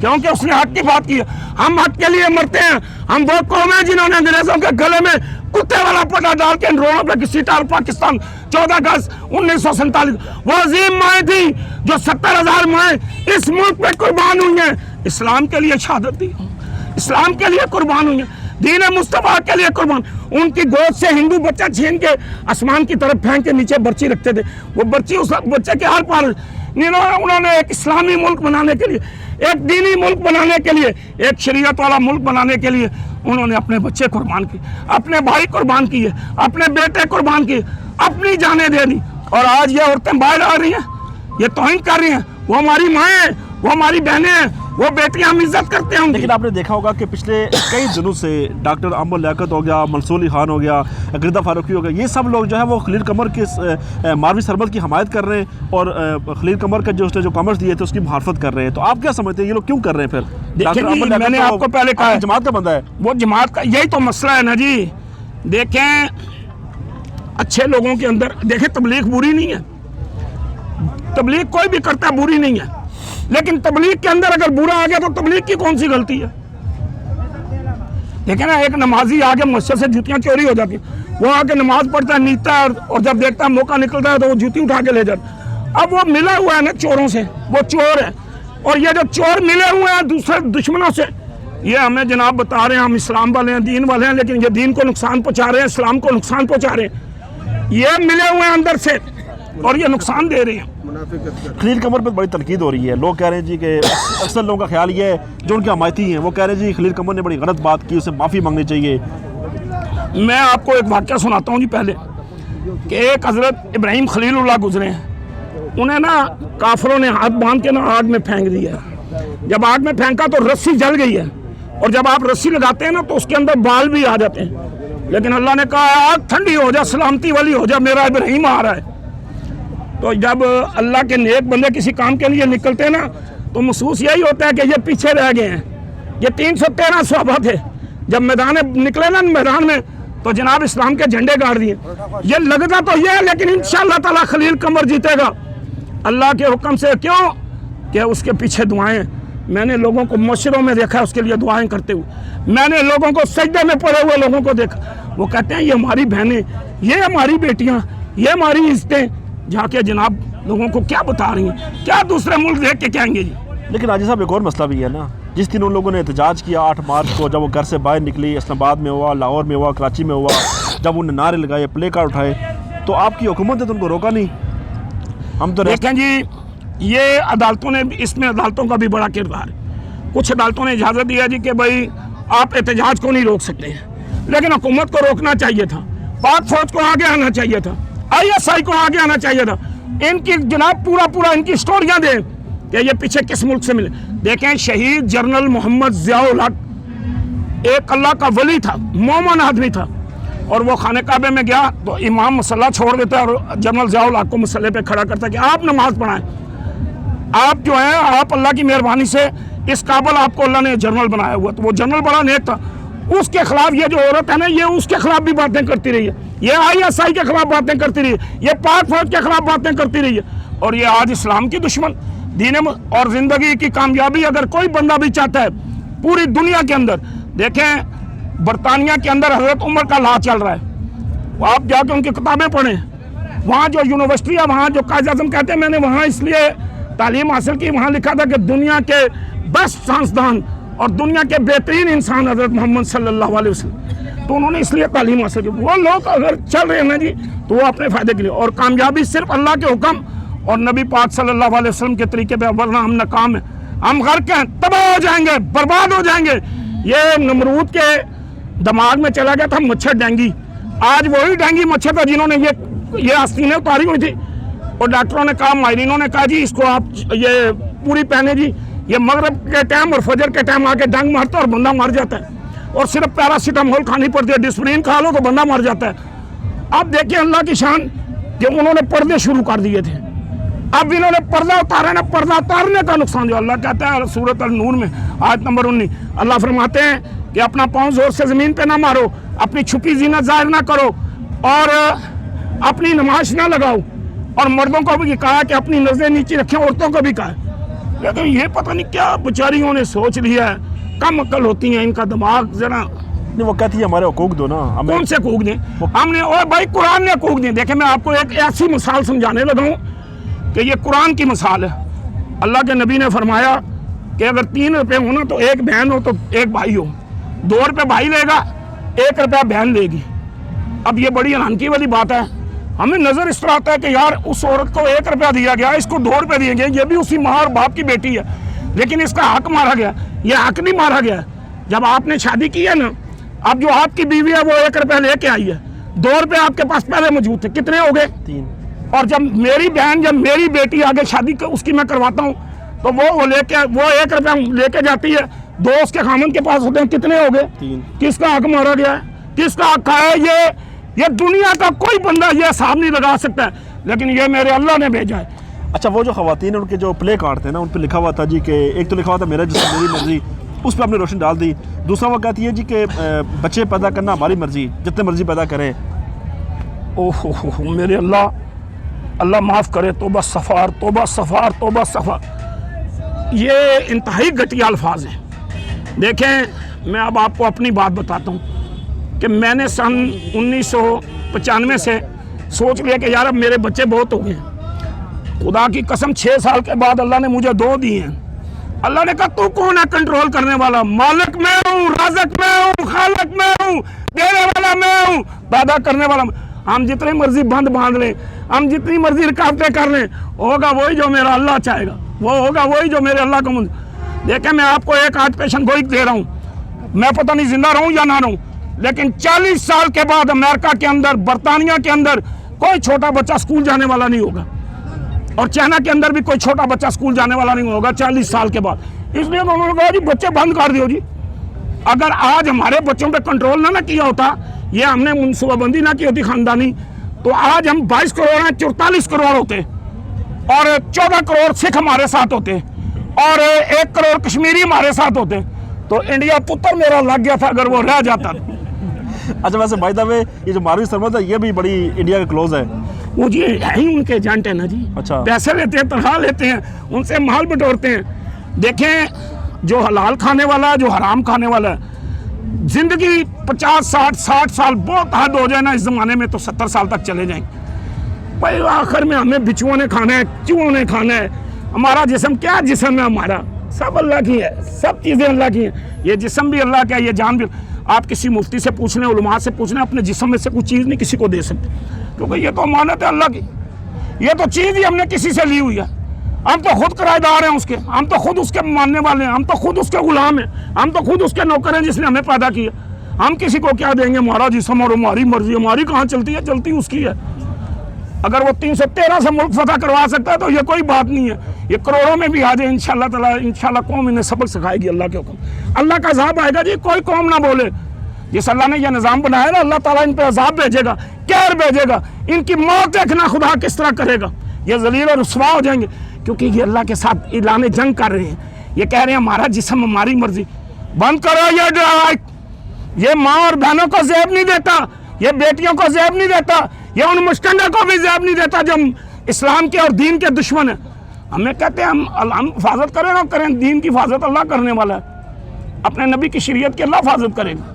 کیونکہ اس نے حق کی بات کی ہے۔ ہم حق کے لیے مرتے ہیں۔ ہم وہ قوم ہیں جنہوں نے انگریزوں کے گلے میں کتے والا پٹا ڈال کے ان روڈوں پہ گھسیٹا، اور پاکستان 14 اگست 1947 وہ عظیم مائیں تھی جو 70,000 مائیں اس ملک پہ قربان ہوئی ہیں، اسلام کے لیے شہادت دی، اسلام کے لیے قربان ہوئی ہیں، دین مصطفیٰ کے لیے قربان۔ ان کی گود سے ہندو بچہ چھین کے آسمان کی طرف پھینک کے نیچے برچی رکھتے تھے، وہ برچی اس بچے کے ہر پار انہوں نے ایک اسلامی ملک بنانے کے لیے، ایک دینی ملک بنانے کے لیے، ایک شریعت والا ملک بنانے کے لیے انہوں نے اپنے بچے قربان کیے، اپنے بھائی قربان کیے، اپنے بیٹے قربان کیے، اپنی جانیں دے دی۔ اور آج یہ عورتیں باہر آ رہی ہیں، یہ توہین کر رہی ہیں، وہ ہماری مائیں ہیں، وہ ہماری بہنیں ہیں، وہ بیٹیاں ہم عزت کرتے ہیں۔ لیکن آپ نے دیکھا ہوگا کہ پچھلے کئی دنوں سے ڈاکٹر امر لیاقت ہو گیا، منصور علی خان ہو گیا، گردہ فاروقی ہو گیا، یہ سب لوگ جو ہے وہ خلیل قمر کے ماروی سرمد کی حمایت کر رہے ہیں اور خلیل قمر کا جو اس نے جو کامنٹس دیے تھے اس کی محافظت کر رہے ہیں۔ تو آپ کیا سمجھتے ہیں یہ لوگ کیوں کر رہے ہیں پھر؟ دیکھیں جی، میں نے آپ کو پہلے کہا ہے جماعت کا بندہ ہے، وہ جماعت کا، یہی تو مسئلہ ہے نا جی۔ دیکھیں اچھے لوگوں کے اندر، دیکھیں تبلیغ بری نہیں ہے، تبلیغ کوئی بھی کرتا ہے بری نہیں ہے، لیکن تبلیغ کے اندر اگر برا آ گیا تو تبلیغ کی کون سی غلطی ہے؟ دیکھیں نا، ایک نمازی آگے مسجد سے جوتیاں چوری ہو جاتی ہیں، وہ آگے نماز پڑھتا ہے، نیچتا ہے، اور جب دیکھتا ہے موقع نکلتا ہے تو وہ جوتی اٹھا کے لے جاتا ہے۔ اب وہ ملا ہوا ہے نا چوروں سے، وہ چور ہے، اور یہ جو چور ملے ہوئے ہیں دوسرے دشمنوں سے، یہ ہمیں جناب بتا رہے ہیں ہم اسلام والے ہیں، دین والے ہیں، لیکن یہ دین کو نقصان پہنچا رہے ہیں، اسلام کو نقصان پہنچا رہے ہیں، یہ ملے ہوئے ہیں اندر سے اور یہ نقصان دے رہے ہیں۔ خلیل قمر پر بڑی تنقید ہو رہی ہے، لوگ کہہ رہے ہیں جی کہ اکثر لوگوں کا خیال یہ ہے جو ان کے حمایتی ہیں، وہ کہہ رہے ہیں جی خلیل قمر نے بڑی غلط بات کی، اسے معافی مانگنی چاہیے۔ میں آپ کو ایک واقعہ سناتا ہوں جی پہلے، کہ ایک حضرت ابراہیم خلیل اللہ گزرے ہیں، انہیں نا کافروں نے ہاتھ باندھ کے نا آگ میں پھینک دیا ہے، جب آگ میں پھینکا تو رسی جل گئی ہے، اور جب آپ رسی لگاتے ہیں نا تو اس کے اندر بال بھی آ جاتے ہیں، لیکن اللہ نے کہا آگ ٹھنڈی ہو جا، سلامتی والی ہو جا، میرا ابراہیم آ رہا ہے۔ تو جب اللہ کے نیک بندے کسی کام کے لیے نکلتے ہیں نا تو محسوس یہی ہوتا ہے کہ یہ پیچھے رہ گئے ہیں۔ یہ 313 صحابہ تھے، جب میدان نکلے نا میدان میں تو جناب اسلام کے جھنڈے گاڑ دیے۔ یہ لگتا تو یہ ہے، لیکن انشاءاللہ تعالی خلیل قمر جیتے گا اللہ کے حکم سے، کیوں کہ اس کے پیچھے دعائیں، میں نے لوگوں کو مشروں میں دیکھا اس کے لیے دعائیں کرتے ہوئے، میں نے لوگوں کو سجدے میں پڑے ہوئے لوگوں کو دیکھا، وہ کہتے ہیں یہ ہماری بہنیں، یہ ہماری بیٹیاں، یہ ہماری عزتیں، جا کے جناب لوگوں کو کیا بتا رہی ہیں، کیا دوسرے ملک دیکھ کے کہیں گے جی۔ لیکن راجی صاحب ایک اور مسئلہ بھی ہے نا، جس دن ان لوگوں نے احتجاج کیا 8 مارچ کو، جب وہ گھر سے باہر نکلی، اسلام آباد میں ہوا، لاہور میں ہوا، کراچی میں ہوا، جب انہوں نے نعرے لگائے، پلے کارڈ اٹھائے، تو آپ کی حکومت نے تو ان کو روکا نہیں۔ ہم تو دیکھیں جی، یہ عدالتوں نے، اس میں عدالتوں کا بھی بڑا کردار ہے، کچھ عدالتوں نے اجازت دیا جی کہ بھائی آپ احتجاج کو نہیں روک سکتے ہیں، لیکن حکومت کو روکنا چاہیے تھا، پاک فوج کو آگے آنا چاہیے تھا، ISI کو آگے آنا چاہیے تھا، ان کی جناب پورا ان کی سٹوریاں دیں کہ یہ پیچھے کس ملک سے ملے۔ دیکھیں شہید جنرل محمد ضیاء الحق ایک اللہ کا ولی تھا، مومن آدمی تھا، اور وہ خانہ کعبے میں گیا تو امام مسلح چھوڑ دیتا ہے اور جنرل ضیاء الحق کو مسلح پہ کھڑا کرتا ہے کہ آپ نماز پڑھائیں، آپ جو ہیں آپ اللہ کی مہربانی سے اس قابل آپ کو اللہ نے جنرل بنایا ہوا۔ تو وہ جنرل بڑا نیک تھا، اس کے خلاف یہ جو عورت ہے نا، یہ اس کے خلاف بھی باتیں کرتی رہی ہے، یہ ISI کے خلاف باتیں کرتی رہی ہے، یہ پاک فوج کے خلاف باتیں کرتی رہی ہے، اور یہ آج اسلام کی دشمن، دین اور زندگی کی کامیابی اگر کوئی بندہ بھی چاہتا ہے پوری دنیا کے اندر، دیکھیں برطانیہ کے اندر حضرت عمر کا لا چل رہا ہے، آپ جا کے ان کی کتابیں پڑھیں، وہاں جو یونیورسٹی ہے، وہاں جو قائد اعظم کہتے ہیں میں نے وہاں اس لیے تعلیم حاصل کی، وہاں لکھا تھا کہ دنیا کے بیسٹ سائنسدان اور دنیا کے بہترین انسان حضرت محمد صلی اللہ علیہ وسلم، تو انہوں نے اس لیے تعلیم حاصل کی۔ وہ لوگ اگر چل رہے ہیں نا جی تو وہ اپنے فائدے کے لیے، اور کامیابی صرف اللہ کے حکم اور نبی پاک صلی اللہ علیہ وسلم کے طریقے پہ، ورنہ ہم ناکام ہیں، ہم غرق ہیں، تباہ ہو جائیں گے، برباد ہو جائیں گے۔ یہ نمرود کے دماغ میں چلا گیا تھا مچھر ڈینگی، آج وہی ڈینگی مچھر تھا جنہوں نے یہ آستینیں اتاری ہوئی تھی، اور ڈاکٹروں نے کہا، ماہرینوں نے کہا جی اس کو آپ یہ پوری پہنے جی، یہ مغرب کے ٹائم اور فجر کے ٹائم آ کے ڈنگ مارتا ہے اور بندہ مر جاتا ہے، اور صرف پیراسیٹامول کھانی پڑتی ہے، ڈسپرین کھا لو تو بندہ مر جاتا ہے۔ اب دیکھیں اللہ کی شان کہ انہوں نے پردے شروع کر دیے تھے، اب انہوں نے پردہ اتارا نا، پردہ اتارنے کا نقصان جو اللہ کہتا ہے سورۃ النور میں آیت نمبر 19، اللہ فرماتے ہیں کہ اپنا پاؤں زور سے زمین پہ نہ مارو، اپنی چھپی زینت ظاہر نہ کرو، اور اپنی نماز نہ لگاؤ، اور مردوں کو بھی کہا کہ اپنی نظریں نیچے رکھیں, عورتوں کو بھی کہا ہے. لیکن یہ پتہ نہیں کیا بیچاریوں نے سوچ لیا ہے, کم عقل ہوتی ہیں, ان کا دماغ ذرا. نہیں, وہ کہتی ہے ہمارے حقوق دو نا. کون سے حقوق دیں ہم نے؟ اور بھائی قرآن نے حقوق دیں. دیکھیں میں آپ کو ایک ایسی مثال سمجھانے لگا ہوں کہ یہ قرآن کی مثال ہے. اللہ کے نبی نے فرمایا کہ اگر 3 روپے ہو نا تو ایک بہن ہو تو ایک بھائی ہو, 2 روپے بھائی لے گا, 1 روپیہ بہن لے گی. اب یہ بڑی حیرانگی والی بات ہے. ہمیں نظر اس طرح آتا ہے کہ یار اس عورت کو 1 روپیہ دیا گیا, اس کو 2 روپے دیے گئے, یہ بھی اسی ماں اور باپ کی بیٹی ہے, لیکن اس کا حق مارا گیا. یہ حق نہیں مارا گیا. جب آپ نے شادی کی ہے نا, اب جو آپ کی بیوی ہے وہ 1 روپیہ لے کے آئی ہے, 2 روپے آپ کے پاس پہلے موجود تھے, کتنے ہو گئے؟ 3. اور جب میری بہن, جب میری بیٹی آگے شادی اس کی میں کرواتا ہوں تو وہ لے کے, وہ 1 روپیہ لے کے جاتی ہے, 2 اس کے خامن کے پاس ہوتے ہیں, کتنے ہو گئے؟ 3. کس کا حق مارا گیا ہے؟ کس کا حق ہے؟ یہ دنیا کا کوئی بندہ یہ حساب نہیں لگا سکتا ہے, لیکن یہ میرے اللہ نے بھیجا ہے. اچھا, وہ جو خواتین ان کے جو پلے کارڈ تھے نا, ان پہ لکھا ہوا تھا جی کہ ایک تو لکھا ہوا تھا میرا جسم میری مرضی, اس پہ آپ نے روشنی ڈال دی. دوسرا وہ کہتی ہے جی کہ بچے پیدا کرنا ہماری مرضی, جتنے مرضی پیدا کریں. اوہ میرے اللہ معاف کرے. توبہ صفار, توبہ صفار, توبہ صفار. یہ انتہائی گھٹیا الفاظ ہیں. دیکھیں میں اب آپ کو اپنی بات بتاتا ہوں کہ میں نے سن 1995 سے سوچ لیا کہ یار اب میرے بچے بہت ہو گئے. خدا کی قسم 6 سال کے بعد اللہ نے مجھے 2 دیے ہیں. اللہ نے کہا تو کون ہے کنٹرول کرنے والا؟ مالک میں ہوں, رازق میں ہوں, خالق میں ہوں, دینے والا میں ہوں, پیدا کرنے والا. ہم جتنی مرضی بند باندھ لیں, ہم جتنی مرضی رکاوٹیں کر لیں, ہوگا وہی جو میرا اللہ چاہے گا, وہ ہوگا وہی جو میرے اللہ کو دیکھیں میں آپ کو ایک آج پیشن گوئی دے رہا ہوں. میں پتہ نہیں زندہ رہوں یا نہ رہوں, لیکن 40 سال کے بعد امریکہ کے اندر, برطانیہ کے اندر کوئی چھوٹا بچہ اسکول جانے والا نہیں ہوگا, اور چائنا کے اندر بھی کوئی چھوٹا بچہ اسکول جانے والا نہیں ہوگا 40 سال کے بعد. اس لیے انہوں نے کہا جی بچے بند کر دیو جی. اگر آج ہمارے بچوں پہ کنٹرول نہ کیا ہوتا, یہ ہم نے منصوبہ بندی نہ کی ہوتی خاندانی, تو آج ہم 22 کروڑ ہیں, 44 کروڑ ہوتے, اور 14 کروڑ سکھ ہمارے ساتھ ہوتے, اور 1 کروڑ کشمیری ہمارے ساتھ ہوتے. تو انڈیا پتر میرا لگ گیا تھا اگر وہ رہ جاتا. اچھا, ویسے بائی دا وے یہ جو ماروی سرمد ہے یہ بھی بڑی انڈیا کا کلوز ہے. وہ جی ہے ہی ان کے ایجنٹ ہیں نا جی. اچھا, پیسے لیتے ہیں, تنخواہ لیتے ہیں, ان سے مال بٹورتے ہیں. دیکھیں جو حلال کھانے والا ہے, جو حرام کھانے والا ہے, زندگی 50 60 سال بہت حد ہو جائے نا اس زمانے میں, تو 70 سال تک چلے جائیں. بھائی آخر میں ہمیں بچھوؤں نے کھانا ہے, چوہوں نے کھانا ہے. ہمارا جسم کیا جسم ہے ہمارا, سب اللہ کی ہے, سب چیزیں اللہ کی ہیں. یہ جسم بھی اللہ کا ہے, یہ جان بھی. آپ کسی مفتی سے پوچھ لیں, علماء سے پوچھ لیں, اپنے جسم میں سے کوئی چیز نہیں کسی کو دے سکتے, کیونکہ یہ تو امانت ہے اللہ کی. یہ تو چیز ہی ہم نے کسی سے لی ہوئی ہے. ہم تو خود کرایہ دار ہیں اس کے, ہم تو خود اس کے ماننے والے ہیں, ہم تو خود اس کے غلام ہیں, ہم تو خود اس کے نوکر ہیں جس نے ہمیں پیدا کیا. ہم کسی کو کیا دیں گے؟ ہمارا جسم اور ہماری مرضی. ہماری کہاں چلتی ہے؟ چلتی اس کی ہے. اگر وہ 313 سے ملک فتح کروا سکتا ہے تو یہ کوئی بات نہیں ہے. یہ کروڑوں میں بھی آ جائے انشاءاللہ تعالیٰ, انشاءاللہ قوم انہیں سبق سکھائے گی اللہ کے حکم. اللہ کا عذاب آئے گا جی, کوئی قوم نہ بولے. جس اللہ نے یہ نظام بنایا نا, اللہ تعالیٰ ان پہ عذاب بھیجے گا, قہر بھیجے گا. ان کی موت دیکھنا خدا کس طرح کرے گا. یہ ذلیل اور رسوا ہو جائیں گے, کیونکہ یہ اللہ کے ساتھ اعلان جنگ کر رہے ہیں. یہ کہہ رہے ہیں ہمارا جسم ہماری مرضی. بند کرو یہ ڈرامہ. یہ ماں اور بہنوں کو زیب نہیں دیتا, یہ بیٹیوں کو زیب نہیں دیتا, یہ ان مشکنڈوں کو بھی زیب نہیں دیتا جو اسلام کے اور دین کے دشمن ہیں. ہمیں کہتے ہیں ہم حفاظت کریں نہ کریں, دین کی حفاظت اللہ کرنے والا ہے. اپنے نبی کی شریعت کی اللہ حفاظت کرے گا.